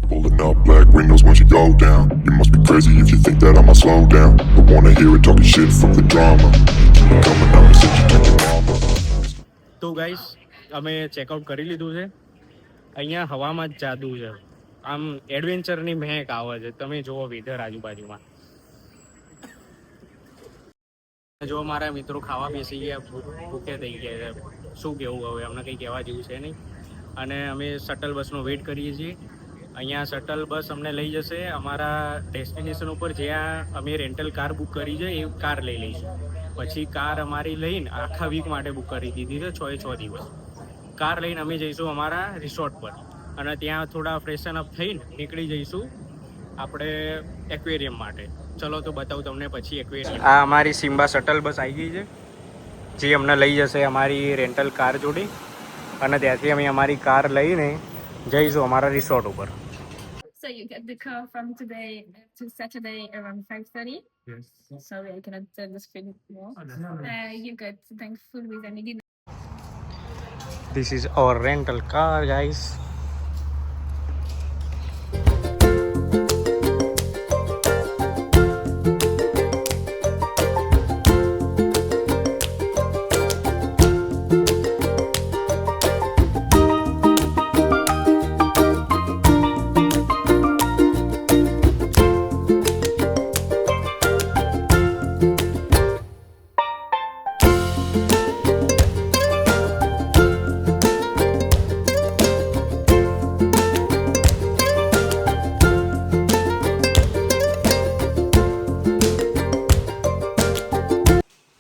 Pulling up black windows once you go down. You must be crazy if you think that I'ma slow down. I wanna hear it talking shit from the drama. Keep it coming up and send you to your mama. તો guys અમે checkout કરી લીધું છે. અહીંયા હવામાં જ જાદુ છે. આમ એડવેન્ચરની મહેક આવે છે. તમે જુઓ વેધર આજુબાજુમાં. જો મારા મિત્રો ખાવા બેસી ગયા, ભૂખ્યા થઈ ગયા છે. શું કહેવું હવે, અમને કંઈ કહેવા જેવું છે નહીં. અને અમે શટલ બસનો વેઇટ કરીએ છીએ. અહીંયા શટલ બસ અમને લઈ જશે અમારા ડેસ્ટિનેશન ઉપર, જ્યાં અમે રેન્ટલ કાર બુક કરી છે એ કાર લઈ લઈશું. પછી કાર અમારી લઈને આખા વીક માટે બુક કરી દીધી છે, 6 દિવસ. કાર લઈને અમે જઈશું અમારા રિસોર્ટ પર અને ત્યાં થોડા ફ્રેશન અપ થઈને નીકળી જઈશું આપણે એક્વેરિયમ માટે. ચલો તો બતાવું તમને પછી એક્વેરિયમ. આ અમારી સિમ્બા શટલ બસ આવી ગઈ છે, જે અમને લઈ જશે અમારી રેન્ટલ કાર જોડે અને ત્યાંથી અમે અમારી કાર લઈને જઈશું અમારા રિસોર્ટ ઉપર. So you get the car from today to Saturday around 5:30. Yes. Sorry, I cannot tell the screen more. You get thankful with any dinner. This is our rental car, guys.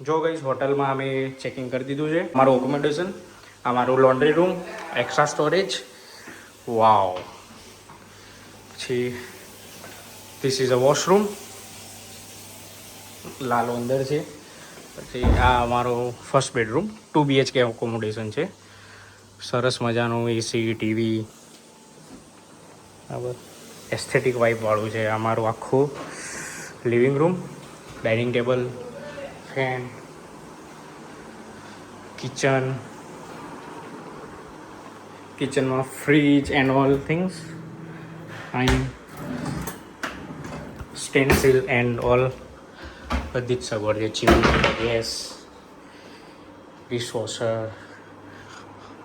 જો ગઈશ હોટલમાં અમે checking કરી દીધું છે. મારું accommodation, આ મારું લોન્ડ્રી રૂમ, એક્સ્ટ્રા સ્ટોરેજ. વાવ. પછી this is a washroom, Lalo અંદર છે. પછી આ અમારો ફર્સ્ટ બેડરૂમ, 2 BHK એકોમોડેશન છે. સરસ મજાનું એસી, ટીવી, બરાબર એસ્થેટિક વાઇબવાળું છે. અમારું આખું living room, dining table, fan, કિચનમાં fridge and all things, utensil and all બધી જ સગવડ છે. Chimney, gas, dishwasher.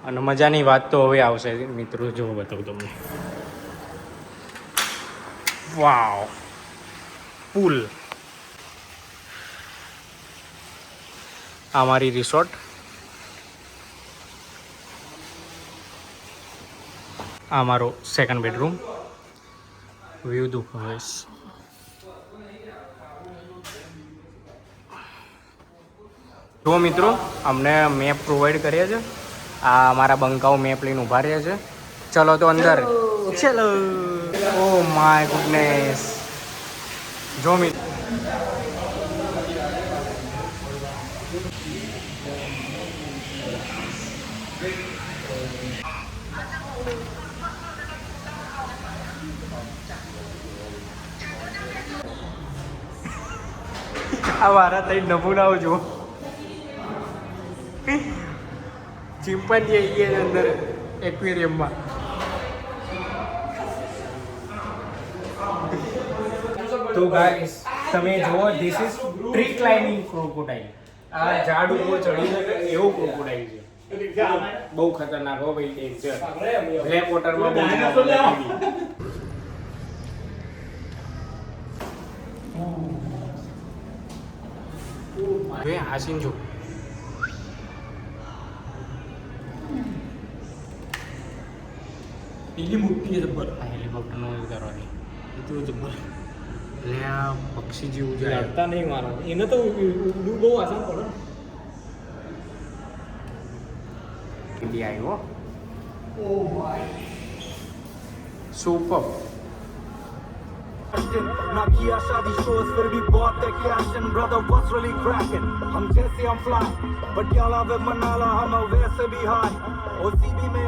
અને મજાની વાત તો હવે આવશે મિત્રો, જો બતાવું તમને. વાવ, પુલ. આ મારી રિસોર્ટ, આ મારો સેકન્ડ બેડરૂમ. વ્યૂ દુખાવેશ. જો મિત્રો, અમને મેપ પ્રોવાઈડ કર્યા છે. આ અમારા બંકાઓ મેપ લઈને ઊભા રહ્યા છે. ચલો તો અંદર. ચલો. Oh my goodness. જો મિત્રો, આ મારા તઈ નમૂનાઓ જુઓ. ચિંપાંજી આવી ગયા અંદર એક્વેરિયમમાં. તો ગાઈસ તમે જુઓ, this is tree climbing crocodile. આ ઝાડ ઉપર ચડી શકે એવો ક્રોકોડાઇલ છે. બહુ ખતરનાક હો ભાઈ, ડેન્જર. બ્લેક વોટરમાં બહુ હાસીન જો. પેલી મોટી છે જબ્બર. હેલિકોપ્ટરનો કરવાની એ તો જબ્બર. એટલે આ પક્ષી જેવું છે. લડતા નહીં મારા, એને તો ઉડવું બહુ આસાન પડે. ઇન્ડિયા આવ્યો. Oh my super. ना किया शादी shows फिर भी बहुत है cash and brother what's really cracking हम जैसे हम fly but y'all have it manala हम वैसे भी high OCB में